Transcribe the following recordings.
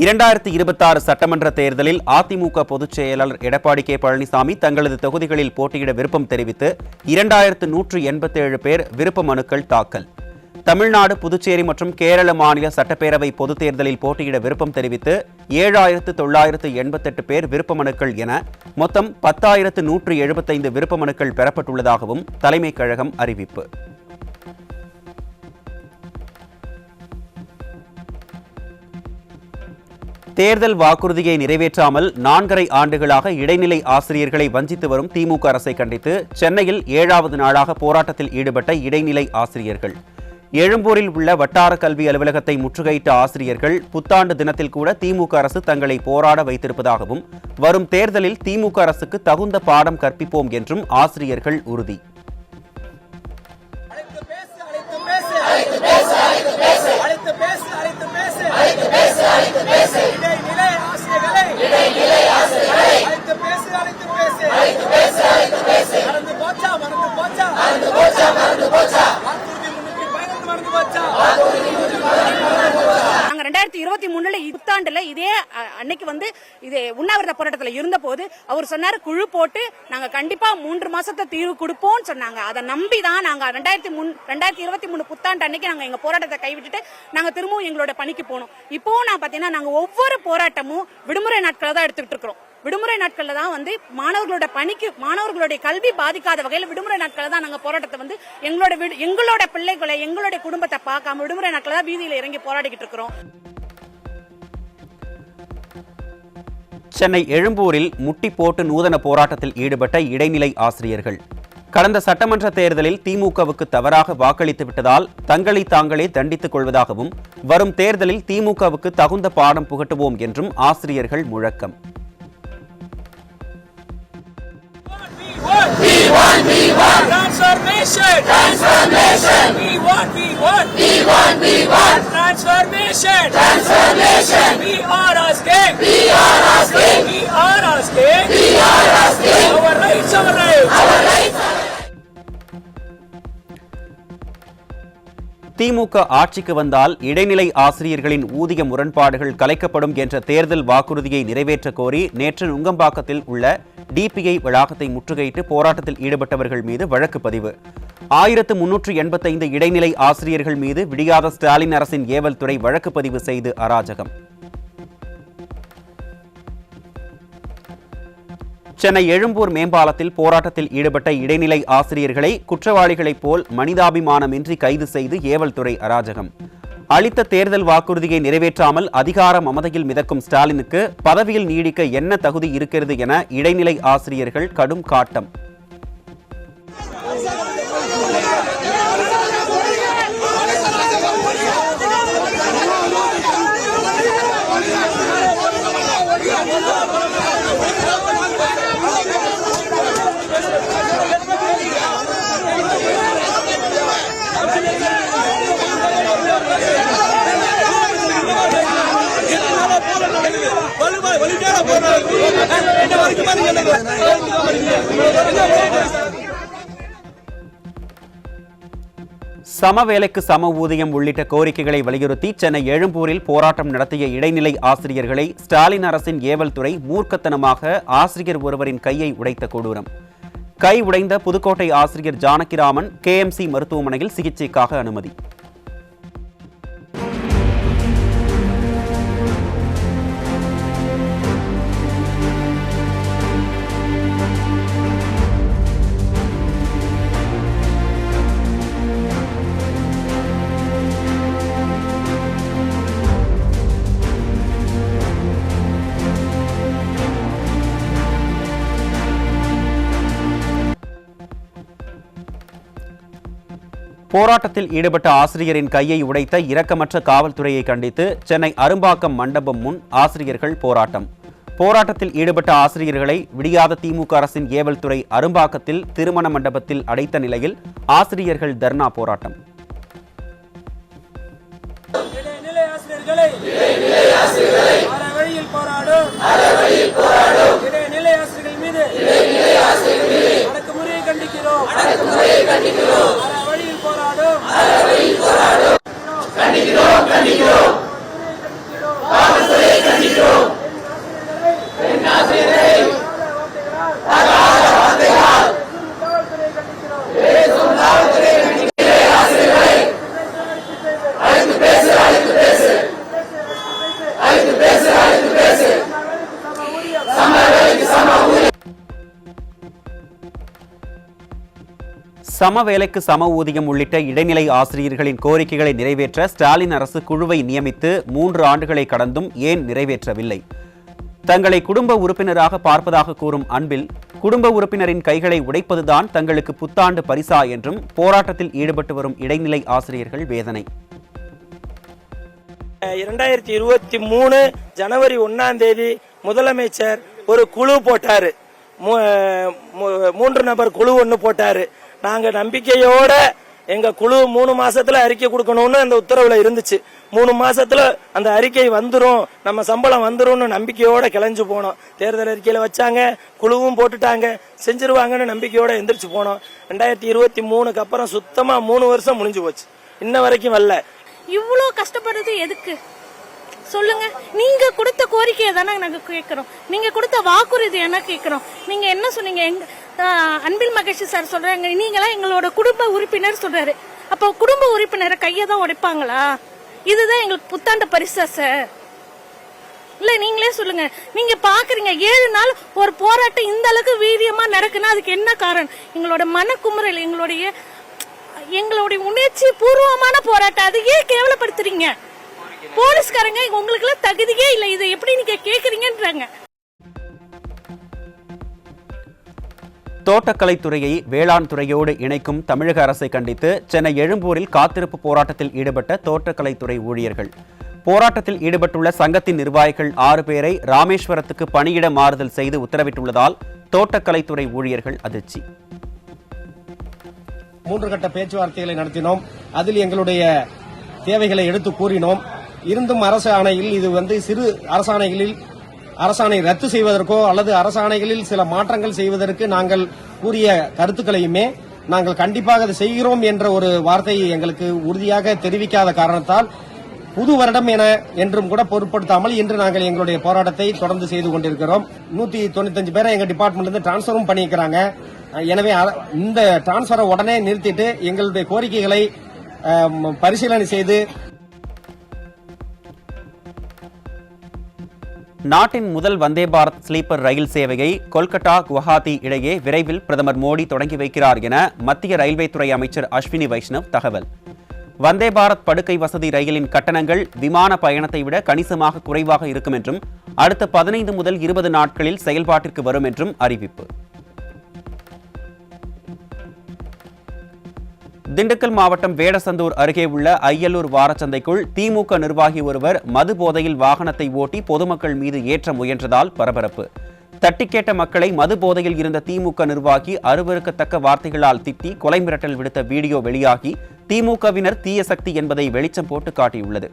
2026 சட்டமன்ற தேர்தலில் அதிமுக பொதுச் செயலாளர் எடப்பாடி கே பழனிசாமி தங்களது தொகுதிகளில் போட்டியிட விருப்பம் தெரிவித்து 2187 பேர் விருப்ப மனுக்கள் தாக்கல். தமிழ்நாடு, புதுச்சேரி மற்றும் கேரள மாநில சட்டப்பேரவை பொதுத் தேர்தலில் போட்டியிட விருப்பம் தெரிவித்து 7988 பேர் விருப்ப மனுக்கள் என மொத்தம் 10,175 விருப்ப மனுக்கள் பெறப்பட்டுள்ளதாகவும் தலைமைக் கழகம் அறிவிப்பு. தேர்தல் வாக்குறுதியை நிறைவேற்றாமல் 4.5 ஆண்டுகளாக இடைநிலை ஆசிரியர்களை வஞ்சித்து வரும் திமுக அரசை கண்டித்து சென்னையில் 7வது நாளாக போராட்டத்தில் ஈடுபட்ட இடைநிலை ஆசிரியர்கள். எழும்பூரில் உள்ள வட்டார கல்வி அலுவலகத்தை முற்றுகையிட்ட ஆசிரியர்கள் புத்தாண்டு தினத்தில் கூட திமுக அரசு தங்களை போராட வைத்திருப்பதாகவும் வரும் தேர்தலில் திமுக அரசுக்கு தகுந்த பாடம் கற்பிப்போம் என்றும் ஆசிரியர்கள் உறுதி. நாங்க 2023 புத்தாண்டுல இதே அன்னைக்கு இதே உண்ணாவிரத போராட்டத்தில் இருந்த போது அவர் சொன்னாரு, குழு போட்டு நாங்க கண்டிப்பா 3 மாசத்தை தீர்வு கொடுப்போம் சொன்னாங்க. அதை நம்பிதான் நாங்க 2023 புத்தாண்டு அன்னைக்கு நாங்க எங்க போராட்டத்தை கைவிட்டுட்டு நாங்க திரும்பவும் எங்களோட பணிக்கு போனோம். இப்பவும் நான் பாத்தீங்கன்னா நாங்க ஒவ்வொரு போராட்டமும் விடுமுறை நாட்களை தான் எடுத்துக்கிட்டு இருக்கிறோம். விடுமுறை நாட்கள்ல தான் மாணவர்களோட பணிக்கு, மாணவர்களுடைய கல்வி பாதிக்காத வகையில் விடுமுறை நாட்களை தான் நாங்க போராட்டத்தை எங்களோட பிள்ளைகளை, எங்களுடைய குடும்பத்தை பார்க்காம விடுமுறை நாட்களை தான் வீதியில இறங்கி போராடிக்கிட்டு இருக்கிறோம். சென்னை எழும்பூரில் முட்டி போட்டு நூதன போராட்டத்தில் ஈடுபட்ட இடைநிலை ஆசிரியர்கள் கடந்த சட்டமன்ற தேர்தலில் திமுகவுக்கு தவறாக வாக்களித்து விட்டதால் தங்களை தாங்களே தண்டித்துக் கொள்வதாகவும் வரும் தேர்தலில் திமுகவுக்கு தகுந்த பாடம் புகட்டுவோம் என்றும் ஆசிரியர்கள் முழக்கம். We want transformation. Transformation. We want transformation. Transformation. We are asking. We are asking. Our rights. திமுக ஆட்சிக்கு வந்தால் இடைநிலை ஆசிரியர்களின் ஊதிய முரண்பாடுகள் கலைக்கப்படும் என்ற தேர்தல் வாக்குறுதியை நிறைவேற்ற கோரி நேற்று நுங்கம்பாக்கத்தில் உள்ள டிபிஐ வளாகத்தை முற்றுகையிட்டு போராட்டத்தில் ஈடுபட்டவர்கள் மீது வழக்கு பதிவு. 1385 இடைநிலை ஆசிரியர்கள் மீது விடியாத ஸ்டாலின் அரசின் ஏவல் துறை வழக்கு பதிவு செய்து அராஜகம். சென்னை எழும்பூர் மேம்பாலத்தில் போராட்டத்தில் ஈடுபட்ட இடைநிலை ஆசிரியர்களை குற்றவாளிகளைப் போல் மனிதாபிமானமின்றி கைது செய்து ஏவல் துறை அராஜகம். அளித்த தேர்தல் வாக்குறுதியை நிறைவேற்றாமல் அதிகார மமதையில் மிதக்கும் ஸ்டாலினுக்கு பதவியில் நீடிக்க என்ன தகுதி இருக்கிறது என இடைநிலை ஆசிரியர்கள் கடும் காட்டம். சம வேலைக்கு சம ஊதியம் உள்ளிட்ட கோரிக்கைகளை வலியுறுத்தி சென்னை எழும்பூரில் போராட்டம் நடத்திய இடைநிலை ஆசிரியர்களை ஸ்டாலின் அரசின் ஏவல் துறை மூர்க்கத்தனமாக ஆசிரியர் ஒருவரின் கையை உடைத்த கொடூரம். கை உடைந்த புதுக்கோட்டை ஆசிரியர் ஜானகிராமன் KMC மருத்துவமனையில் சிகிச்சைக்காக அனுமதி. போராட்டத்தில் ஈடுபட்ட ஆசிரியரின் கையை உடைத்த இரக்கமற்ற காவல்துறையை கண்டித்து சென்னை அரும்பாக்கம் மண்டபம் முன் ஆசிரியர்கள் போராட்டம். போராட்டத்தில் ஈடுபட்ட ஆசிரியர்களை விடியாத திமுக அரசின் ஏவல் துறை அரும்பாக்கத்தில் திருமண மண்டபத்தில் அடைத்த நிலையில் ஆசிரியர்கள் தர்ணா போராட்டம். கண்டிக்கிறோம். சம வேலைக்கு சம ஊதியம் உள்ளிட்ட இடைநிலை ஆசிரியர்களின் கோரிக்கைகளை நிறைவேற்ற ஸ்டாலின் அரசு குழுவை நியமித்து 3 ஆண்டுகளை கடந்தும் ஏன் நிறைவேற்றவில்லை? தங்களை குடும்ப உறுப்பினராக பார்ப்பதாக கூறும் அன்பில், குடும்ப உறுப்பினரின் கைகளை உடைப்பதுதான் தங்களுக்கு புத்தாண்டு பரிசா என்றும் போராட்டத்தில் ஈடுபட்டு வரும் இடைநிலை ஆசிரியர்கள் வேதனை. 2023 ஜனவரி 1ஆம் தேதி முதலமைச்சர் ஒரு குழு போட்டாரு, 3 நபர் குழு ஒன்று போட்டாரு. நாங்க நம்பிக்கையோட எங்க குழு 3 மாசத்துல அறிக்கை கொடுக்கணும்னு அந்த உத்தரவுல இருந்துச்சு. 3 மாசத்துல அந்த அறிக்கை வந்துரும், நம்ம சம்பளம் வந்துரும்னு நம்பிக்கையோட கிளஞ்சு போனோம். தேர்தல் அறிக்கையில வச்சாங்க, குழுவும் போட்டுட்டாங்க, செஞ்சிருவாங்கன்னு நம்பிக்கையோட எந்திரிச்சு போனோம். 2023க்கு அப்புறம் சுத்தமா 3 வருஷம் முடிஞ்சு போச்சு, இன்ன வரைக்கும் வரல. இவ்வளோ கஷ்டப்படுறது எதுக்கு சொல்லுங்க? நீங்க கொடுத்த கோரிக்கையை தானே நாங்க கேட்கிறோம், நீங்க கொடுத்த வாக்குறுதி என்ன கேட்கிறோம். நீங்க என்ன சொன்னீங்க? அன்பில் மகேஷ் சார் சொல்றாங்க, நீங்களா எங்களோட குடும்ப உறுப்பினர் சொல்றாரு. அப்ப குடும்ப உறுப்பினரை கையை தான் உடைப்பாங்களா? இதுதான் எங்களுக்கு புத்தாண்டு பரிசா சார்? இல்ல நீங்களே சொல்லுங்க. நீங்க பாக்குறீங்க 7 நாள் ஒரு போராட்டம் இந்த அளவுக்கு வீரியமா நடக்குன்னா அதுக்கு என்ன காரணம்? எங்களோட மனக்குமுறல், எங்களுடைய உணர்ச்சி பூர்வமான போராட்டம். அது ஏன் கேவலப்படுத்துறீங்க? போலீஸ்காரங்க உங்களுக்கு எல்லாம் தகுதியே இல்லை, இதை எப்படி நீங்க கேக்குறீங்கன்றாங்க. தோட்டக்கலைத்துறையை வேளாண் துறையோடு இணைக்கும் தமிழக அரசை கண்டித்து சென்னை எழும்பூரில் காத்திருப்பு போராட்டத்தில் ஈடுபட்ட தோட்டக்கலைத்துறை ஊழியர்கள். போராட்டத்தில் ஈடுபட்டுள்ள சங்கத்தின் நிர்வாகிகள் 6 பேரை ராமேஸ்வரத்துக்கு பணியிட மாறுதல் செய்து உத்தரவிட்டுள்ளதால் தோட்டக்கலைத்துறை ஊழியர்கள் அதிர்ச்சி. 3 கட்ட பேச்சுவார்த்தைகளை நடத்தினோம். அதில் எங்களுடைய தேவைகளை எடுத்து கூறினோம். இருந்தும் அரசு ஆணையில் இது சிறு அரசாணை ரத்து செய்வதற்கோ அல்லது அரசாணைகளில் சில மாற்றங்கள் செய்வதற்கு நாங்கள் கூறிய கருத்துக்களையுமே நாங்கள் கண்டிப்பாக அதை செய்கிறோம் என்ற ஒரு வார்த்தையை எங்களுக்கு உறுதியாக தெரிவிக்காத காரணத்தால் புது வருடம் என்றும் கூட பொருட்படுத்தாமல் இன்று நாங்கள் எங்களுடைய போராட்டத்தை தொடர்ந்து செய்து கொண்டிருக்கிறோம். 195 பேரை எங்க டிபார்ட்மெண்ட்ல இருந்து டிரான்ஸ்பரும் பண்ணியிருக்கிறாங்க. எனவே இந்த டிரான்ஸ்பரை உடனே நிறுத்திட்டு எங்களுடைய கோரிக்கைகளை பரிசீலனை செய்து நாட்டின் முதல் வந்தே பாரத் ஸ்லீப்பர் ரயில் சேவையை கொல்கத்தா குவஹாத்தி இடையே விரைவில் பிரதமர் மோடி தொடங்கி வைக்கிறார் என மத்திய ரயில்வே துறை அமைச்சர் அஸ்வினி வைஷ்ணவ் தகவல். வந்தே பாரத் படுக்கை வசதி ரயிலின் கட்டணங்கள் விமான பயணத்தை விட கணிசமாக குறைவாக இருக்கும் என்றும் அடுத்த 15 முதல் 20 நாட்களில் செயல்பாட்டிற்கு வரும் என்றும் அறிவிப்பு. திண்டுக்கல் மாவட்டம் வேடசந்தூர் அருகே உள்ள ஐயலூர் வாரச்சந்தைக்குள் திமுக நிர்வாகி ஒருவர் மது போதையில் வாகனத்தை ஓட்டி பொதுமக்கள் மீது ஏற்ற முயன்றதால் பரபரப்பு. தட்டி கேட்ட மக்களை மது போதையில் இருந்த திமுக நிர்வாகி அருவருக்கத்தக்க வார்த்தைகளால் திட்டி கொலை மிரட்டல் விடுத்த வீடியோ வெளியாகி திமுகவினர் தீய சக்தி என்பதை வெளிச்சம் போட்டு காட்டியுள்ளது.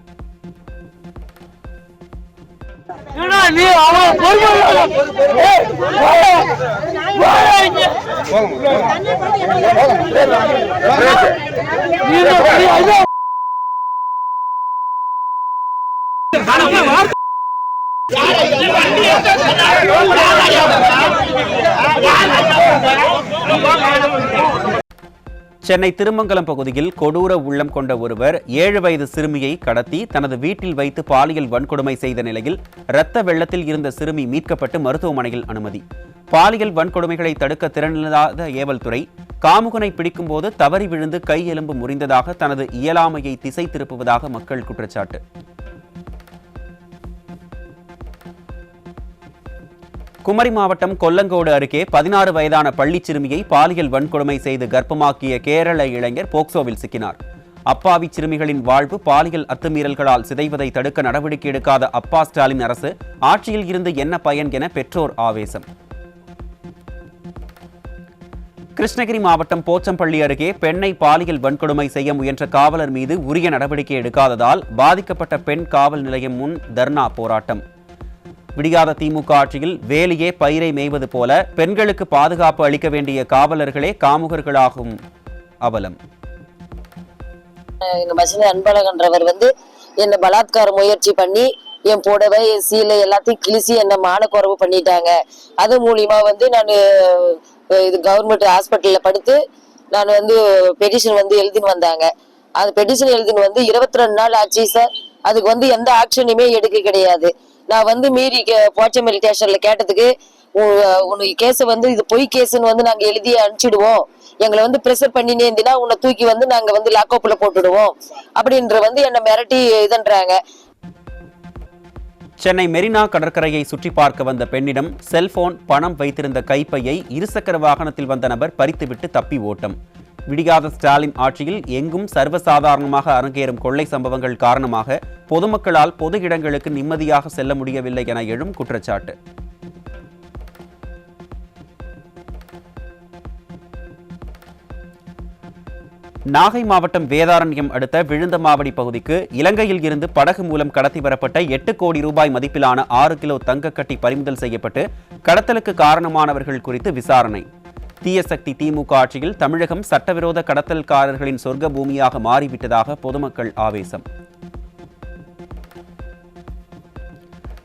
சென்னை திருமங்கலம் பகுதியில் கொடூர உள்ளம் கொண்ட ஒருவர் 7 வயது சிறுமியை கடத்தி தனது வீட்டில் வைத்து பாலியல் வன்கொடுமை செய்த நிலையில் இரத்த வெள்ளத்தில் இருந்த சிறுமி மீட்கப்பட்டு மருத்துவமனையில் அனுமதி. பாலியல் வன்கொடுமைகளை தடுக்க திறனில்லாத ஏவல்துறை காமுகனை பிடிக்கும் போது தவறி விழுந்து கை எலும்பு முறிந்ததாக தனது இயலாமையை திசை திருப்புவதாக மக்கள் குற்றச்சாட்டு. குமரி மாவட்டம் கொல்லங்கோடு அருகே 16 வயதான பள்ளி சிறுமியை பாலியல் வன்கொடுமை செய்து கர்ப்பமாக்கிய கேரள இளைஞர் போக்சோவில் சிக்கினார். அப்பாவி சிறுமிகளின் வாழ்வு பாலியல் அத்துமீறல்களால் சிதைவதை தடுக்க நடவடிக்கை எடுக்காத அப்பா ஸ்டாலின் அரசு ஆட்சியில் இருந்து என்ன பயன் என பெற்றோர் ஆவேசம். கிருஷ்ணகிரி மாவட்டம் போச்சம்பள்ளி அருகே பெண்ணை பாலியல் வன்கொடுமை செய்ய முயன்ற காவலர் மீது உரிய நடவடிக்கை எடுக்காததால் பாதிக்கப்பட்ட பெண் காவல் நிலையம் முன் தர்ணா போராட்டம். விடியாத திமுக ஆட்சியில் வேலியே பயிரை மேய்வது போல பெண்களுக்கு பாதுகாப்பு அளிக்க வேண்டிய காவலர்களே காமுகர்களாகும் அவலம். அன்பழகன்றவர் என்ன பலாத்கார முயற்சி பண்ணி என் புடவை என் சீலை எல்லாத்தையும் கிழிசி என்ன மானக்குறவு பண்ணிட்டாங்க. அது மூலியமா நான் இது கவர்மெண்ட் ஹாஸ்பிட்டல்ல படுத்து நான் பெட்டிஷன் எழுதின்னு வந்தாங்க. அந்த பெட்டிஷன் எழுதின்னு 22 நாள் ஆச்சு சார். அதுக்கு எந்த ஆக்ஷனுமே எடுக்க கிடையாது. நான் மீறி போச்சம்பள்ளி ஸ்டேஷன்ல கேட்டதுக்கு உனக்கு கேஸ் இது பொய் கேஸ்ன்னு நாங்க எழுதி அனுப்பிச்சிடுவோம், எங்களை வந்து பிரஷர் பண்ணினே இருந்தீங்கன்னா உன்னை தூக்கி வந்து நாங்க வந்து லாக்அப்ல போட்டுடுவோம் அப்படின்ற வந்து என்னை மிரட்டி இதுன்றாங்க. சென்னை மெரினா கடற்கரையை சுற்றி பார்க்க வந்த பெண்ணிடம் செல்போன், பணம் வைத்திருந்த கைப்பையை இருசக்கர வாகனத்தில் வந்த நபர் பறித்துவிட்டு தப்பி ஓட்டம். விடியாத ஸ்டாலின் ஆட்சியில் எங்கும் சர்வசாதாரணமாக அரங்கேறும் கொள்ளை சம்பவங்கள் காரணமாக பொதுமக்களால் பொது இடங்களுக்கு நிம்மதியாக செல்ல முடியவில்லை என எழும் குற்றச்சாட்டு. நாகை மாவட்டம் வேதாரண்யம் அடுத்த விழுந்தமாவடி பகுதிக்கு இலங்கையில் இருந்து படகு மூலம் கடத்தி வரப்பட்ட 8 கோடி ரூபாய் மதிப்பிலான 6 கிலோ தங்கக்கட்டி பறிமுதல் செய்யப்பட்டு கடத்தலுக்கு காரணமானவர்கள் குறித்து விசாரணை. தீயசக்தி திமுக ஆட்சியில் தமிழகம் சட்டவிரோத கடத்தல்காரர்களின் சொர்க்க பூமியாக மாறிவிட்டதாக பொதுமக்கள் ஆவேசம்.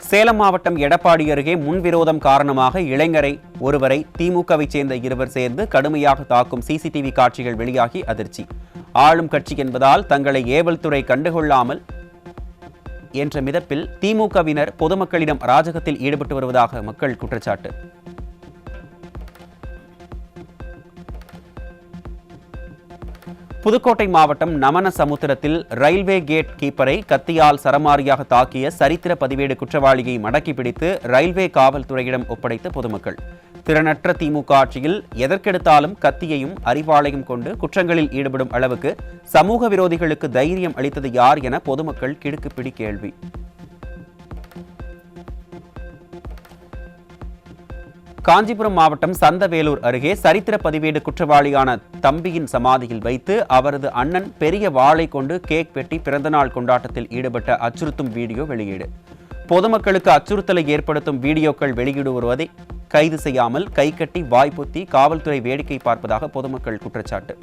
சேலம் மாவட்டம் எடப்பாடி அருகே முன்விரோதம் காரணமாக இளைஞரை ஒருவரை திமுகவை சேர்ந்த இருவர் சேர்ந்து கடுமையாக தாக்கும் சிசிடிவி காட்சிகள் வெளியாகி அதிர்ச்சி. ஆளும் கட்சி என்பதால் தங்களை ஏவல் துறை கண்டுகொள்ளாமல் என்ற மிதப்பில் திமுகவினர் பொதுமக்களிடம் அராஜகத்தில் ஈடுபட்டு வருவதாக மக்கள் குற்றச்சாட்டு. புதுக்கோட்டை மாவட்டம் நமனசமுத்திரத்தில் ரயில்வே கேட் கீப்பரை கத்தியால் சரமாரியாக தாக்கிய சரித்திர பதிவேடு குற்றவாளியை மடக்கி பிடித்து ரயில்வே காவல்துறையிடம் ஒப்படைத்த பொதுமக்கள். திறனற்ற திமுக ஆட்சியில் எதற்கெடுத்தாலும் கத்தியையும் அறிவாளையும் கொண்டு குற்றங்களில் ஈடுபடும் அளவுக்கு சமூக விரோதிகளுக்கு தைரியம் அளித்தது யார் என பொதுமக்கள் கிடுக்குப்பிடி கேள்வி. காஞ்சிபுரம் மாவட்டம் சந்தவேலூர் அருகே சரித்திர பதிவேடு குற்றவாளியான தம்பியின் சமாதியில் வைத்து அவரது அண்ணன் பெரிய வாளை கொண்டு கேக் வெட்டி பிறந்தநாள் கொண்டாட்டத்தில் ஈடுபட்ட அச்சுறுத்தும் வீடியோ வெளியீடு. பொதுமக்களுக்கு அச்சுறுத்தலை ஏற்படுத்தும் வீடியோக்கள் வெளியிடு வருவதை கைது செய்யாமல் கைகட்டி வாய்ப்புத்தி காவல்துறை வேடிக்கை பார்ப்பதாக பொதுமக்கள் குற்றச்சாட்டு.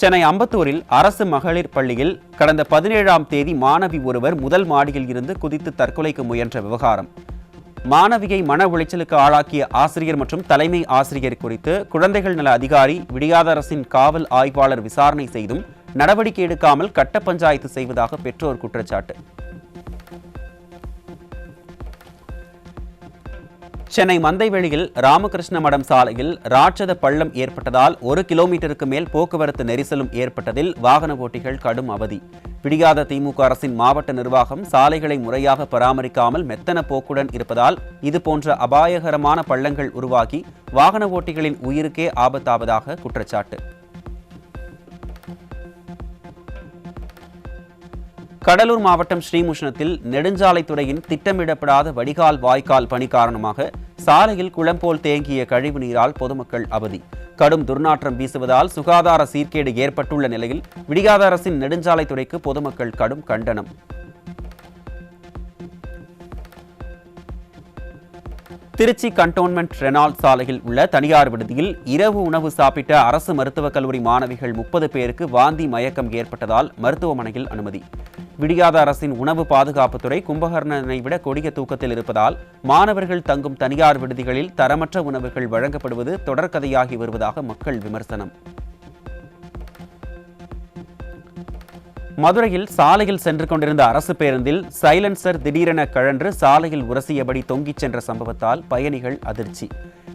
சென்னை அம்பத்தூரில் அரசு மகளிர் பள்ளியில் கடந்த 17ஆம் தேதி மாணவி ஒருவர் முதல் மாடியில் இருந்து குதித்து தற்கொலைக்கு முயன்ற விவகாரம். மாணவியை மன உளைச்சலுக்கு ஆளாக்கிய ஆசிரியர் மற்றும் தலைமை ஆசிரியர் குறித்து குழந்தைகள் நல அதிகாரி விடியாத அரசின் காவல் ஆய்வாளர் விசாரணை செய்தும் நடவடிக்கை எடுக்காமல் கட்ட பஞ்சாயத்து செய்வதாக பெற்றோர் குற்றச்சாட்டு. சென்னை மந்தைவெளியில் ராமகிருஷ்ண மடம் சாலையில் ராட்சத பள்ளம் ஏற்பட்டதால் 1 கிலோமீட்டருக்கு மேல் போக்குவரத்து நெரிசலும் ஏற்பட்டதில் வாகன ஓட்டிகள் கடும் அவதி. விடியாத திமுக அரசின் மாவட்ட நிர்வாகம் சாலைகளை முறையாக பராமரிக்காமல் மெத்தன போக்குடன் இருப்பதால் இதுபோன்ற அபாயகரமான பள்ளங்கள் உருவாகி வாகன ஓட்டிகளின் உயிருக்கே ஆபத்தாவதாக குற்றச்சாட்டு. கடலூர் மாவட்டம் ஸ்ரீமுஷ்ணத்தில் நெடுஞ்சாலைத்துறையின் திட்டமிடப்படாத வடிகால் வாய்க்கால் பணி காரணமாக சாலையில் குளம் போல் தேங்கிய கழிவு நீரால் பொதுமக்கள் அவதி. கடும் துர்நாற்றம் வீசுவதால் சுகாதார சீர்கேடு ஏற்பட்டுள்ள நிலையில் விடியாத அரசின் நெடுஞ்சாலைத்துறைக்கு பொதுமக்கள் கடும் கண்டனம். திருச்சி கண்டோன்மெண்ட் ரெனால்ட் சாலையில் உள்ள தனியார் விடுதியில் இரவு உணவு சாப்பிட்ட அரசு மருத்துவக் கல்லூரி மாணவிகள் 30 பேருக்கு வாந்தி மயக்கம் ஏற்பட்டதால் மருத்துவமனையில் அனுமதி. விடியாத அரசின் உணவு பாதுகாப்புத்துறை கும்பகர்ணனை விட கொடிய தூக்கத்தில் இருப்பதால் மாணவர்கள் தங்கும் தனியார் விடுதிகளில் தரமற்ற உணவுகள் வழங்கப்படுவது தொடர்கதையாகி வருவதாக மக்கள் விமர்சனம். மதுரையில் சாலையில் சென்று கொண்டிருந்த அரசு பேருந்தில் சைலன்சர் திடீரென கழன்று சாலையில் உரசியபடி தொங்கிச் சென்ற சம்பவத்தால் பயணிகள் அதிர்ச்சி.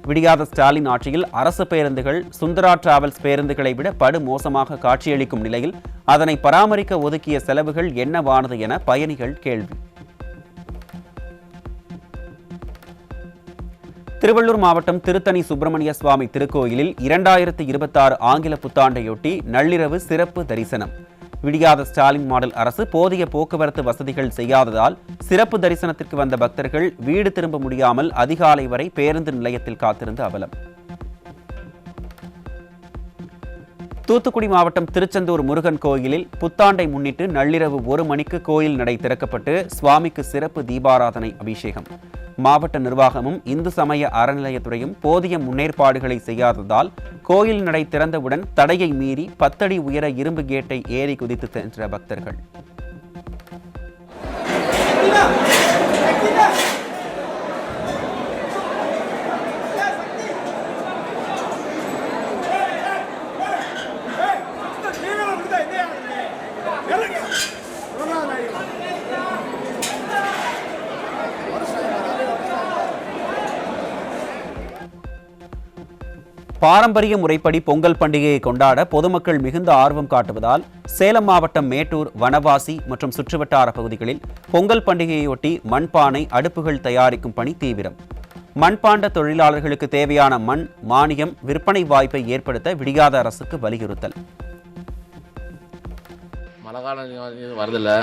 விடியாத ஸ்டாலின் ஆட்சியில் அரசு பேருந்துகள் சுந்தரா டிராவல்ஸ் பேருந்துகளை விட படு மோசமாக காட்சியளிக்கும் நிலையில் அதனை பராமரிக்க ஒதுக்கிய செலவுகள் என்னவானது என பயணிகள் கேள்வி. திருவள்ளூர் மாவட்டம் திருத்தணி சுப்பிரமணிய சுவாமி திருக்கோயிலில் 2026 ஆங்கில புத்தாண்டையொட்டி நள்ளிரவு சிறப்பு தரிசனம். விடியாத ஸ்டாலின் மாடல் அரசு போதிய போக்குவரத்து வசதிகள் செய்யாததால் சிறப்பு தரிசனத்திற்கு வந்த பக்தர்கள் வீடு திரும்ப முடியாமல் அதிகாலை வரை பேருந்து நிலையத்தில் காத்திருந்த அவலம். தூத்துக்குடி மாவட்டம் திருச்செந்தூர் முருகன் கோயிலில் புத்தாண்டை முன்னிட்டு நள்ளிரவு 1 மணிக்கு கோயில் நடை திறக்கப்பட்டு சுவாமிக்கு சிறப்பு தீபாராதனை அபிஷேகம். மாவட்ட நிர்வாகமும் இந்து சமய அறநிலையத்துறையும் போதிய முன்னேற்பாடுகளை செய்யாததால் கோயில் நடை திறந்தவுடன் தடையை மீறி 10 அடி உயர இரும்பு கேட்டை ஏறி குதித்து சென்ற பக்தர்கள். பாரம்பரிய முறைப்படி பொங்கல் பண்டிகையை கொண்டாட பொதுமக்கள் மிகுந்த ஆர்வம் காட்டுவதால் சேலம் மாவட்டம் மேட்டூர், வனவாசி மற்றும் சுற்றுவட்டார பகுதிகளில் பொங்கல் பண்டிகையொட்டி மண்பானை, அடுப்புகள் தயாரிக்கும் பணி தீவிரம். மண்பாண்ட தொழிலாளர்களுக்கு தேவையான மண், மானியம், விற்பனை வாய்ப்பை ஏற்படுத்த விடியாத அரசுக்கு வலியுறுத்தல். மழை காலம் வரதில்லை.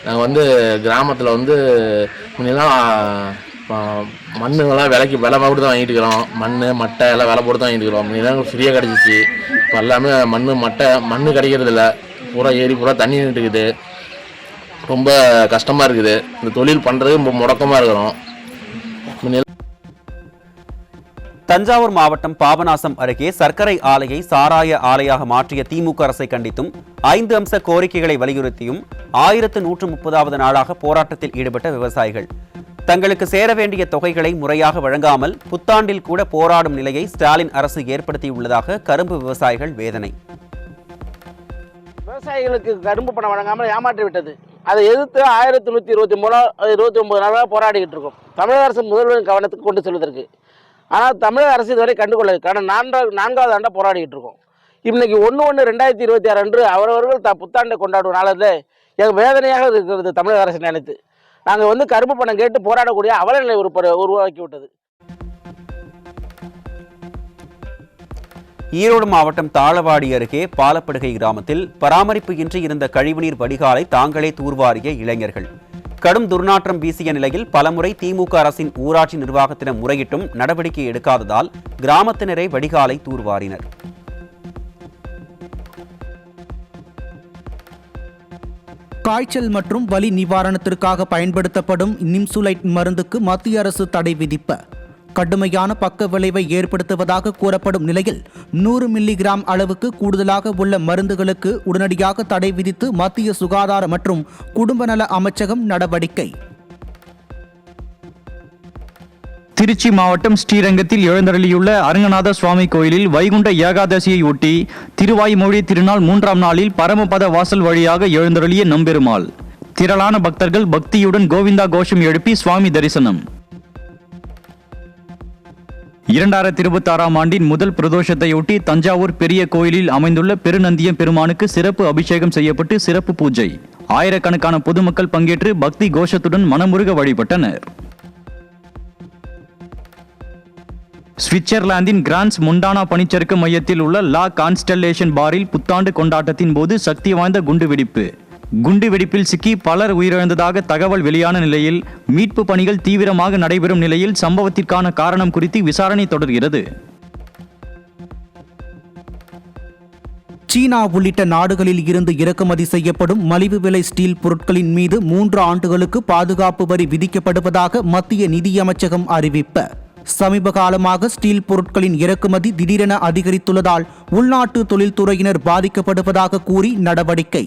நாங்கள் கிராமத்தில் முன்னெல்லாம் மண்ணுங்கெல்லாம் விலை போட்டு தான் வாங்கிட்டு இருக்கிறோம். மண், மட்டை எல்லாம் விலை போட்டு தான் வாங்கிட்டு இருக்கிறோம். முன்னெல்லாம் ஃப்ரீயாக கிடச்சிச்சு. இப்போ எல்லாமே மண் கிடைக்கிறது இல்லை. பூரா ஏரி பூரா தண்ணி நின்றுக்குது. ரொம்ப கஷ்டமாக இருக்குது. இந்த தொழில் பண்ணுறது ரொம்ப முடக்கமாக இருக்கிறோம். தஞ்சாவூர் மாவட்டம் பாபநாசம் அருகே சர்க்கரை ஆலையை சாராய ஆலையாக மாற்றிய திமுக அரசை கண்டித்தும் 5 அம்ச கோரிக்கைகளை வலியுறுத்தியும் 1130வது நாளாக போராட்டத்தில் ஈடுபட்ட விவசாயிகள் தங்களுக்கு சேர வேண்டிய தொகைகளை முறையாக வழங்காமல் புத்தாண்டில் கூட போராடும் நிலையை ஸ்டாலின் அரசு ஏற்படுத்தியுள்ளதாக கரும்பு விவசாயிகள் வேதனை. விவசாயிகளுக்கு கரும்பு பணம் வழங்காமல் ஏமாற்றி விட்டது. அதை எதிர்த்து 1129 நாளாக போராடிக்கிட்டு இருக்கோம். தமிழக அரசு முதல்வரின் கவனத்துக்கு கொண்டு செல்வதற்கு. ஆனால் தமிழக அரசு இதுவரை கண்டுகொள்ளது. கடந்த 4வது ஆண்டாக போராடிக்கிட்டு இருக்கோம். இன்னைக்கு 1/1/2026 அன்று அவரவர்கள் புத்தாண்டை கொண்டாடும் நாளில் எங்கள் வேதனையாக இருக்கிறது. தமிழக அரசு நினைத்து நாங்கள் கரும்பு பணம் கேட்டு போராடக்கூடிய அவலநிலை உருவாக்கி விட்டது. ஈரோடு மாவட்டம் தாளவாடி அருகே பாலப்படுகை கிராமத்தில் பராமரிப்பு இன்றி இருந்த கழிவுநீர் வடிகாலை தாங்களே தூர்வாரிய இளைஞர்கள் கடும் துர்நாற்றம் வீசிய நிலையில் பலமுறை திமுக அரசின் ஊராட்சி நிர்வாகத்திடம் முறையிட்டும் நடவடிக்கை எடுக்காததால் கிராமத்தினரை வடிகாலை தூர்வாரினர். காய்ச்சல் மற்றும் வலி நிவாரணத்திற்காக பயன்படுத்தப்படும் நிம்சுலைட் மருந்துக்கு மத்திய அரசு தடை விதிப்ப கடுமையான பக்க விளைவை ஏற்படுத்துவதாக கூறப்படும் நிலையில் 100 மில்லிகிராம் அளவுக்கு கூடுதலாக உள்ள மருந்துகளுக்கு உடனடியாக தடை விதித்து மத்திய சுகாதார மற்றும் குடும்ப நல அமைச்சகம் நடவடிக்கை. திருச்சி மாவட்டம் ஸ்ரீரங்கத்தில் எழுந்தருளியுள்ள அரங்கநாத சுவாமி கோயிலில் வைகுண்ட ஏகாதசியை ஒட்டி திருவாய்மொழி திருநாள் 3ஆம் நாளில் பரமபத வாசல் வழியாக எழுந்தருளிய நம்பெருமாள். திரளான பக்தர்கள் பக்தியுடன் கோவிந்தா கோஷம் எழுப்பி சுவாமி தரிசனம். 2026ஆம் ஆண்டின் முதல் பிரதோஷத்தையொட்டி தஞ்சாவூர் பெரிய கோயிலில் அமைந்துள்ள பெருநந்தியம் பெருமானுக்கு சிறப்பு அபிஷேகம் செய்யப்பட்டு சிறப்பு பூஜை. ஆயிரக்கணக்கான பொதுமக்கள் பங்கேற்று பக்தி கோஷத்துடன் மனமுருக வழிபட்டனர். சுவிட்சர்லாந்தின் கிரான்ஸ் முண்டானா பனிச்சறுக்கு மையத்தில் உள்ள லா கான்ஸ்டல்லேஷன் பாரில் புத்தாண்டு கொண்டாட்டத்தின் போது சக்தி வாய்ந்த குண்டுவெடிப்பில் சிக்கி பலர் உயிரிழந்ததாக தகவல் வெளியான நிலையில் மீட்பு பணிகள் தீவிரமாக நடைபெறும் நிலையில் சம்பவத்திற்கான காரணம் குறித்து விசாரணை தொடர்கிறது. சீனா உள்ளிட்ட நாடுகளில் இருந்து இறக்குமதி செய்யப்படும் மலிவு விலை ஸ்டீல் பொருட்களின் மீது 3 ஆண்டுகளுக்கு பாதுகாப்பு வரி விதிக்கப்படுவதாக மத்திய நிதியமைச்சகம் அறிவிப்பு. சமீப காலமாக ஸ்டீல் பொருட்களின் இறக்குமதி திடீரென அதிகரித்துள்ளதால் உள்நாட்டு தொழில்துறையினர் பாதிக்கப்படுவதாக கூறி நடவடிக்கை.